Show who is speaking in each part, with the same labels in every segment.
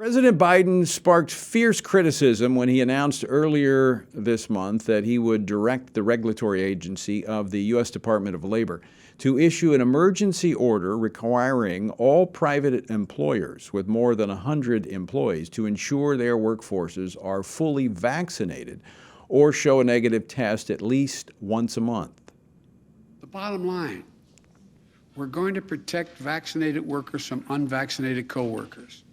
Speaker 1: President Biden sparked fierce criticism when he announced earlier this month that he would direct the regulatory agency of the U.S. Department of Labor to issue an emergency order requiring all private employers with more than 100 employees to ensure their workforces are fully vaccinated or show a negative test at least once a month.
Speaker 2: The bottom line, we're going to protect vaccinated workers from unvaccinated coworkers.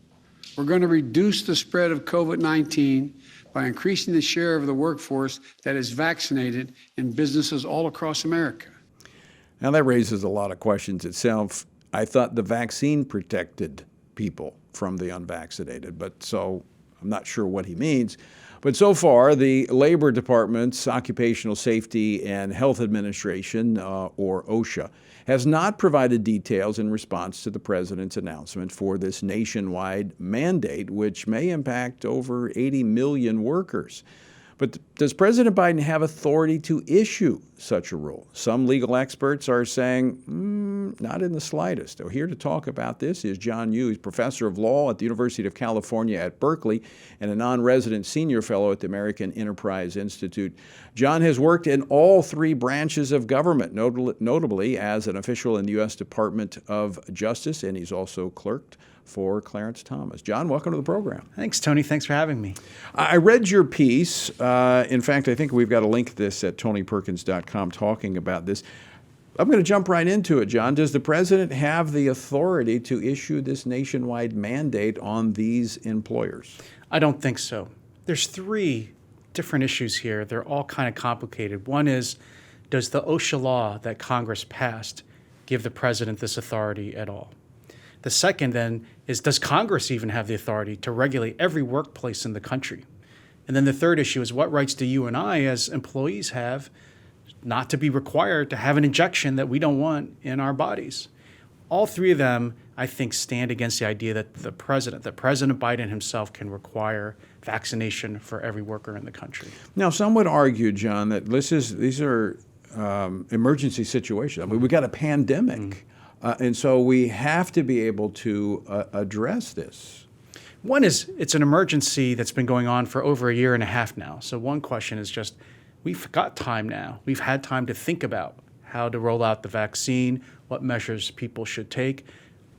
Speaker 2: We're going to reduce the spread of COVID-19 by increasing the share of the workforce that is vaccinated in businesses all across America.
Speaker 1: Now, that raises a lot of questions itself. I thought the vaccine protected people from the unvaccinated, but so I'm not sure what he means. But so far, the Labor Department's Occupational Safety and Health Administration, or OSHA, has not provided details in response to the president's announcement for this nationwide mandate, which may impact over 80 million workers. But does President Biden have authority to issue such a rule? Some legal experts are saying, not in the slightest. Here to talk about this is John Yoo, professor of law at the University of California at Berkeley and a non-resident senior fellow at the American Enterprise Institute. John has worked in all three branches of government, notably as an official in the U.S. Department of Justice, and he's also clerked for Clarence Thomas. John, welcome to the program.
Speaker 3: Thanks, Tony. Thanks for having me.
Speaker 1: I read your piece. In fact, I think we've got a link to this at tonyperkins.com talking about this. I'm going to jump right into it, John. Does the president have the authority to issue this nationwide mandate on these employers?
Speaker 3: I don't think so. There's three different issues here. They're all kind of complicated. One is, does the OSHA law that Congress passed give the president this authority at all? The second, then, is does Congress even have the authority to regulate every workplace in the country? And then the third issue is what rights do you and I as employees have not to be required to have an injection that we don't want in our bodies? All three of them, I think, stand against the idea that President Biden himself can require vaccination for every worker in the country.
Speaker 1: Now, some would argue, John, that these are emergency situations. I mean, we've got a pandemic. And so we have to be able to address this.
Speaker 3: One is it's an emergency that's been going on for over a year and a half now. So one question is just, we've got time now. We've had time to think about how to roll out the vaccine, what measures people should take.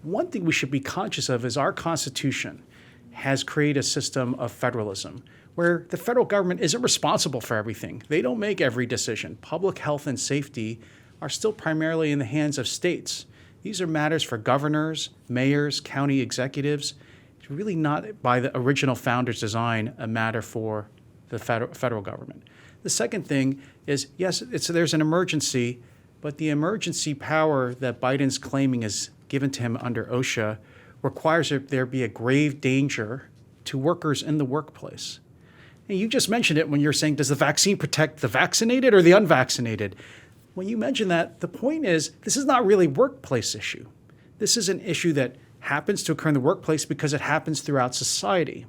Speaker 3: One thing we should be conscious of is our Constitution has created a system of federalism where the federal government isn't responsible for everything. They don't make every decision. Public health and safety are still primarily in the hands of states. These are matters for governors, mayors, county executives. It's really not, by the original founders' design, a matter for the federal government. The second thing is, yes, there's an emergency, but the emergency power that Biden's claiming is given to him under OSHA requires that there be a grave danger to workers in the workplace. And you just mentioned it when you're saying, does the vaccine protect the vaccinated or the unvaccinated? When you mention that, the point is, this is not really a workplace issue. This is an issue that happens to occur in the workplace because it happens throughout society.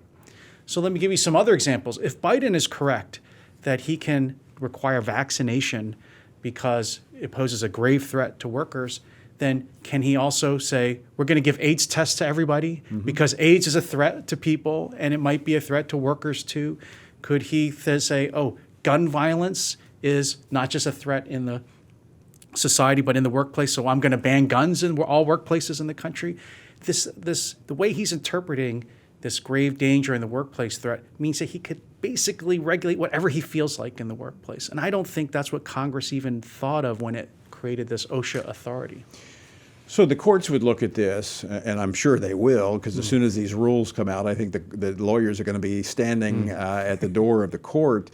Speaker 3: So let me give you some other examples. If Biden is correct that he can require vaccination because it poses a grave threat to workers, then can he also say, we're going to give AIDS tests to everybody because AIDS is a threat to people and it might be a threat to workers too? Could he say, oh, gun violence is not just a threat in the society, but in the workplace, so I'm going to ban guns in all workplaces in the country? The way he's interpreting this grave danger in the workplace threat means that he could basically regulate whatever he feels like in the workplace. And I don't think that's what Congress even thought of when it created this OSHA authority.
Speaker 1: So the courts would look at this, and I'm sure they will, because as soon as these rules come out, I think the lawyers are going to be standing at the door of the court.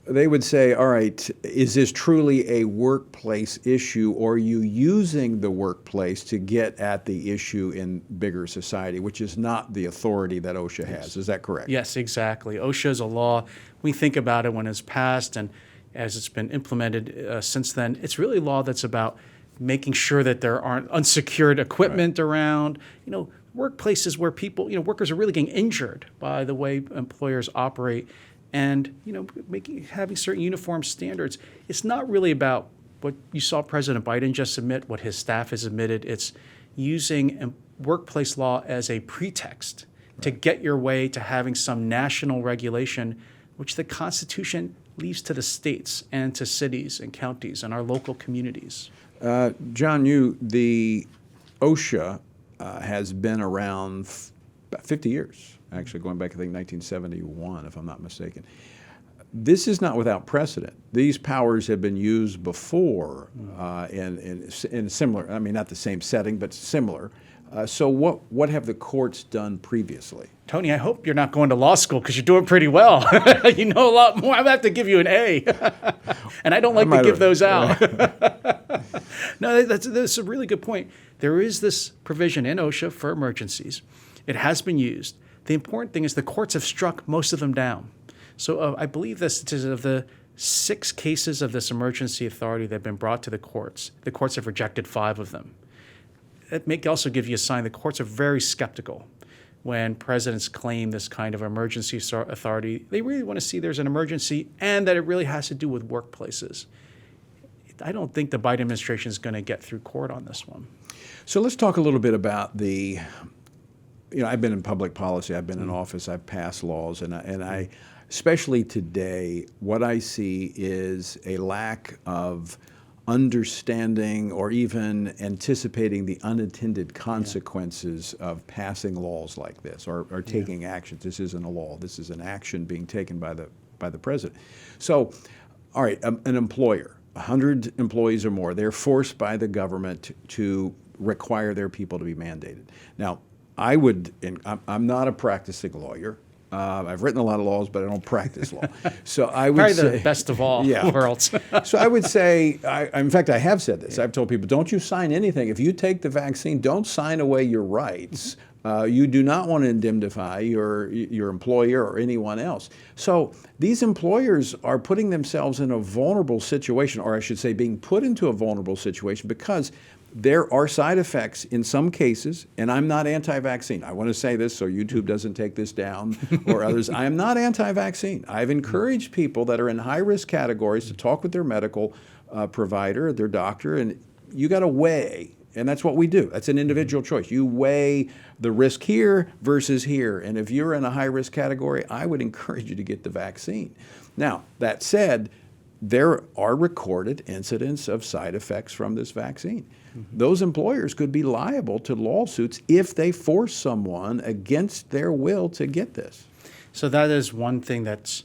Speaker 1: They would say, all right, is this truly a workplace issue, or are you using the workplace to get at the issue in bigger society, which is not the authority that OSHA has? Is that correct?
Speaker 3: Yes, exactly. OSHA is a law. We think about it when it's passed and as it's been implemented since then. It's really a law that's about making sure that there aren't unsecured equipment around, workplaces where people, workers are really getting injured by the way employers operate. And having certain uniform standards. It's not really about what you saw President Biden just admit, what his staff has admitted. It's using workplace law as a pretext to get your way to having some national regulation, which the Constitution leaves to the states and to cities and counties and our local communities.
Speaker 1: John, the OSHA has been around about 50 years, actually going back, I think, 1971, if I'm not mistaken. This is not without precedent. These powers have been used before in similar, I mean, not the same setting, but similar. So what have the courts done previously?
Speaker 3: Tony, I hope you're not going to law school because you're doing pretty well. You know a lot more. I'm going to have to give you an A. And I don't like to give those out. No, that's a really good point. There is this provision in OSHA for emergencies. It has been used. The important thing is the courts have struck most of them down. So I believe this is of the 6 cases of this emergency authority that have been brought to the courts have rejected 5 of them. It may also give you a sign the courts are very skeptical when presidents claim this kind of emergency authority. They really want to see there's an emergency and that it really has to do with workplaces. I don't think the Biden administration is going to get through court on this one.
Speaker 1: So let's talk a little bit about I've been in public policy, I've been in office, I've passed laws, and I especially today, what I see is a lack of understanding or even anticipating the unintended consequences of passing laws like this or taking actions. This isn't a law. This is an action being taken by the president. So, all right, an employer, 100 employees or more, they're forced by the government to require their people to be mandated. Now, I'm not a practicing lawyer. I've written a lot of laws, but I don't practice law. So I would
Speaker 3: Probably
Speaker 1: say
Speaker 3: the best of all worlds.
Speaker 1: So I would say, in fact, I have said this. I've told people, don't you sign anything. If you take the vaccine, don't sign away your rights. You do not want to indemnify your employer or anyone else. So these employers are putting themselves in a vulnerable situation, or I should say being put into a vulnerable situation because there are side effects in some cases, and I'm not anti-vaccine. I want to say this so YouTube doesn't take this down or others. I am not anti-vaccine. I've encouraged people that are in high-risk categories to talk with their medical provider, their doctor, and you got to weigh, and that's what we do. That's an individual choice. You weigh the risk here versus here, and if you're in a high-risk category, I would encourage you to get the vaccine. Now, that said, there are recorded incidents of side effects from this vaccine. Those employers could be liable to lawsuits if they force someone against their will to get this.
Speaker 3: So that is one thing that's,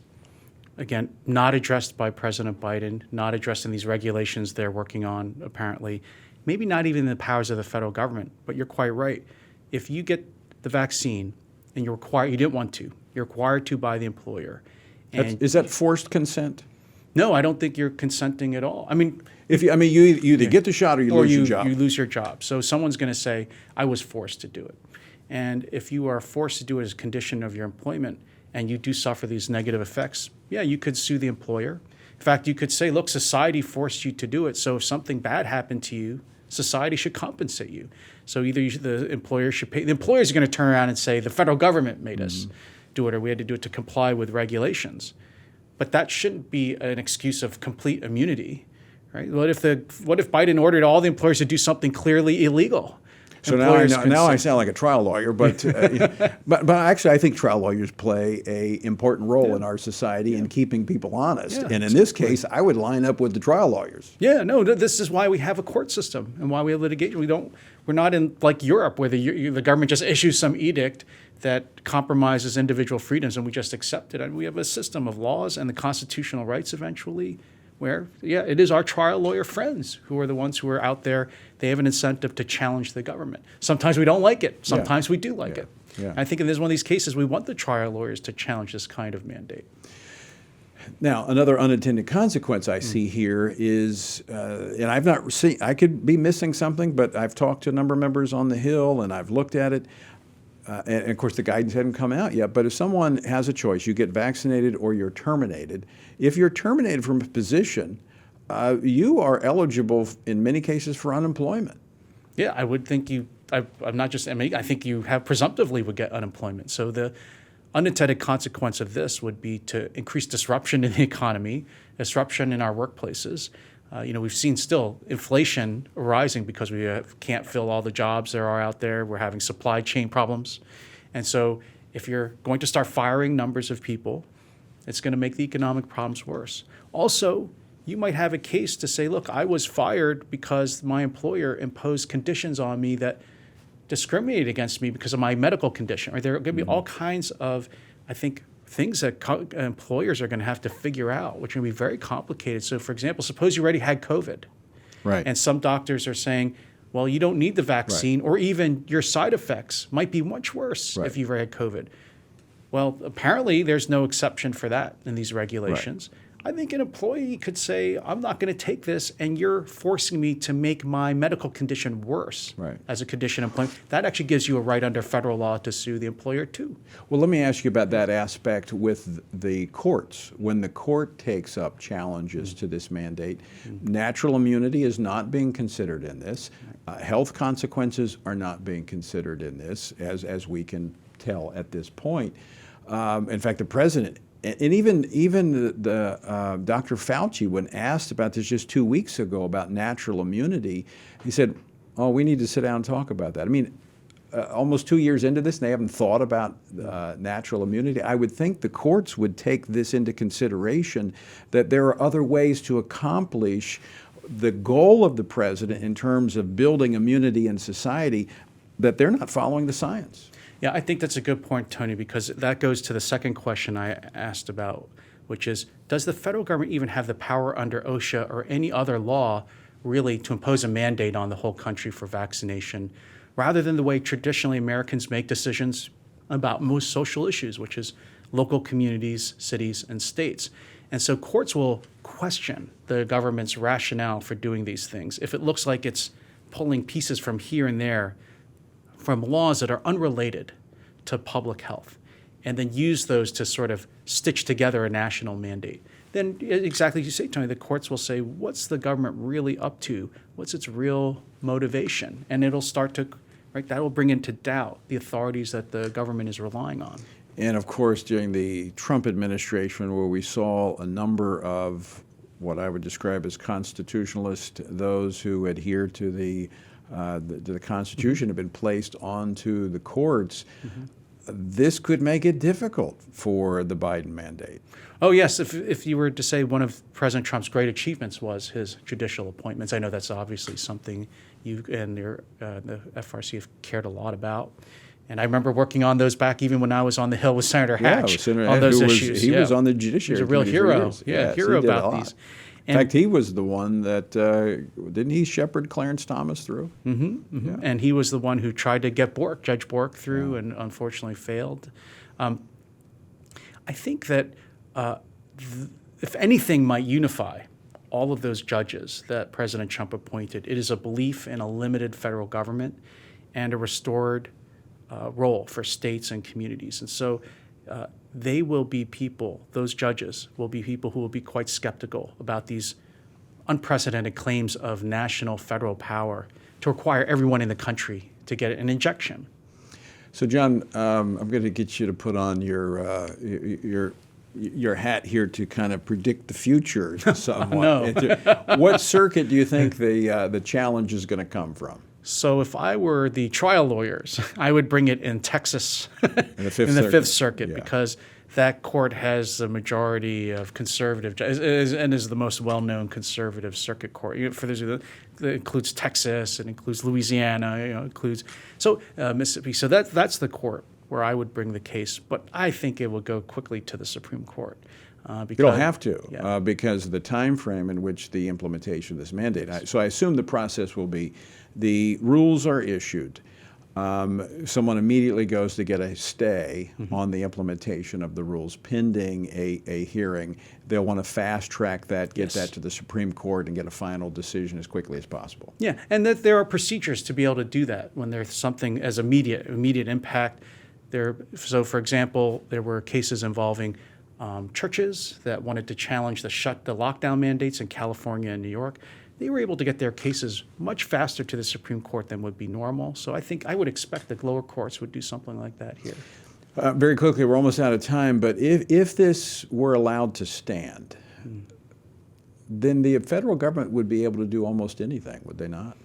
Speaker 3: again, not addressed by President Biden, not addressed in these regulations they're working on, apparently. Maybe not even in the powers of the federal government, but you're quite right. If you get the vaccine and you didn't want to, you're required to by the employer. And
Speaker 1: Is that forced consent?
Speaker 3: No, I don't think you're consenting at all. I mean,
Speaker 1: You either get the shot or you lose your job.
Speaker 3: You lose your job. So someone's going to say, I was forced to do it. And if you are forced to do it as a condition of your employment and you do suffer these negative effects, yeah, you could sue the employer. In fact, you could say, look, society forced you to do it. So if something bad happened to you, society should compensate you. So either the employer should pay. The employers are going to turn around and say, the federal government made us do it, or we had to do it to comply with regulations. But that shouldn't be an excuse of complete immunity, right? What if Biden ordered all the employers to do something clearly illegal?
Speaker 1: So now I sound like a trial lawyer, but but actually I think trial lawyers play a important role in our society in keeping people honest.
Speaker 3: Yeah,
Speaker 1: and in this case, I would line up with the trial lawyers.
Speaker 3: Yeah, no, this is why we have a court system and why we have litigation. We're not in like Europe where the government just issues some edict that compromises individual freedoms and we just accept it. And we have a system of laws and the constitutional rights eventually where, it is our trial lawyer friends who are the ones who are out there. They have an incentive to challenge the government. Sometimes we don't like it. Sometimes we do like it.
Speaker 1: Yeah.
Speaker 3: I think in this one of these cases, we want the trial lawyers to challenge this kind of mandate.
Speaker 1: Now, another unintended consequence I see here is, and I've not seen, I could be missing something, but I've talked to a number of members on the Hill and I've looked at it. And of course, the guidance hadn't come out yet, but if someone has a choice, you get vaccinated or you're terminated. If you're terminated from a position, you are eligible in many cases for unemployment.
Speaker 3: Yeah, I would think I'm not just, I think you have presumptively would get unemployment. So the unintended consequence of this would be to increase disruption in the economy, disruption in our workplaces. We've seen still inflation rising because we can't fill all the jobs there are out there. We're having supply chain problems. And so If you're going to start firing numbers of people, it's going to make the economic problems worse. Also, you might have a case to say, look, I was fired because my employer imposed conditions on me that discriminated against me because of my medical condition. Or there are going to be all kinds of, I think, things that employers are going to have to figure out, which are going to be very complicated. So, for example, suppose you already had COVID.
Speaker 1: Right.
Speaker 3: And some doctors are saying, well, you don't need the vaccine, or even your side effects might be much worse if you've already had COVID. Well, apparently there's no exception for that in these regulations. Right. I think an employee could say, I'm not going to take this, and you're forcing me to make my medical condition worse as a condition of employment. That actually gives you a right under federal law to sue the employer too.
Speaker 1: Well, let me ask you about that aspect with the courts. When the court takes up challenges to this mandate, natural immunity is not being considered in this. Health consequences are not being considered in this, as we can tell at this point. In fact, the president, and even the Dr. Fauci, when asked about this just 2 weeks ago about natural immunity, he said, "Oh, we need to sit down and talk about that." I mean, almost 2 years into this, and they haven't thought about natural immunity. I would think the courts would take this into consideration, that there are other ways to accomplish the goal of the president in terms of building immunity in society, that they're not following the science.
Speaker 3: Yeah, I think that's a good point, Tony, because that goes to the second question I asked about, which is, does the federal government even have the power under OSHA or any other law really to impose a mandate on the whole country for vaccination, rather than the way traditionally Americans make decisions about most social issues, which is local communities, cities, and states? And so courts will question the government's rationale for doing these things if it looks like it's pulling pieces from here and there from laws that are unrelated to public health, and then use those to sort of stitch together a national mandate. Then, exactly as you say, Tony, the courts will say, what's the government really up to? What's its real motivation? And it'll start to, that will bring into doubt the authorities that the government is relying on.
Speaker 1: And of course, during the Trump administration, where we saw a number of what I would describe as constitutionalists, those who adhere to the Constitution, have been placed onto the courts, this could make it difficult for the Biden mandate.
Speaker 3: Oh, yes. If you were to say one of President Trump's great achievements was his judicial appointments, I know that's obviously something you and the FRC have cared a lot about. And I remember working on those back even when I was on the Hill with Senator Hatch on those issues.
Speaker 1: He was on the Judiciary.
Speaker 3: He was a real hero.
Speaker 1: Yes,
Speaker 3: hero about these.
Speaker 1: In fact, he was the one that, didn't he shepherd Clarence Thomas through?
Speaker 3: Yeah. And he was the one who tried to get Judge Bork through, and unfortunately failed. I think that if anything might unify all of those judges that President Trump appointed, it is a belief in a limited federal government and a restored role for states and communities. And so they will be people, those judges will be people who will be quite skeptical about these unprecedented claims of national federal power to require everyone in the country to get an injection.
Speaker 1: So, John, I'm going to get you to put on your hat here to kind of predict the future somewhat.
Speaker 3: No.
Speaker 1: What circuit do you think the challenge is going to come from?
Speaker 3: So if I were the trial lawyers, I would bring it in Texas
Speaker 1: in the
Speaker 3: Fifth Circuit, because that court has the majority of conservative and is the most well-known conservative circuit court. It includes Texas, it includes Louisiana, it includes Mississippi. So that's the court where I would bring the case, but I think it will go quickly to the Supreme Court.
Speaker 1: You don't have to, because of the time frame in which the implementation of this mandate. So I assume the process will be, the rules are issued. Someone immediately goes to get a stay on the implementation of the rules pending a hearing. They'll want to fast track that, get that to the Supreme Court, and get a final decision as quickly as possible.
Speaker 3: Yeah, and that there are procedures to be able to do that when there's something as immediate impact. So, for example, there were cases involving churches that wanted to challenge the lockdown mandates in California and New York. They were able to get their cases much faster to the Supreme Court than would be normal. So I would expect that lower courts would do something like that here.
Speaker 1: Very quickly, we're almost out of time, but if this were allowed to stand, then the federal government would be able to do almost anything, would they not?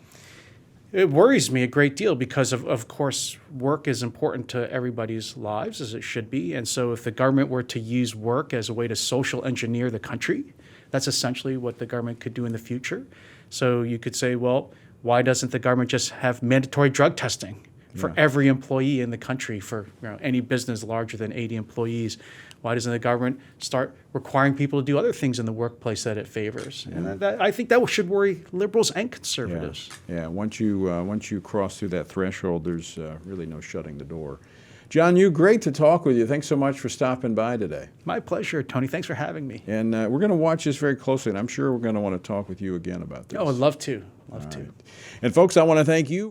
Speaker 3: It worries me a great deal because, of course, work is important to everybody's lives, as it should be. And so if the government were to use work as a way to social engineer the country, that's essentially what the government could do in the future. So you could say, well, why doesn't the government just have mandatory drug testing for every employee in the country for any business larger than 80 employees? Why doesn't the government start requiring people to do other things in the workplace that it favors? And I think that should worry liberals and conservatives.
Speaker 1: Yeah. Once you cross through that threshold, there's really no shutting the door. John Yoo, great to talk with you. Thanks so much for stopping by today.
Speaker 3: My pleasure, Tony. Thanks for having me.
Speaker 1: And we're going to watch this very closely, and I'm sure we're going to want to talk with you again about this.
Speaker 3: Oh, I'd love to. Love to.
Speaker 1: And folks, I want to thank you.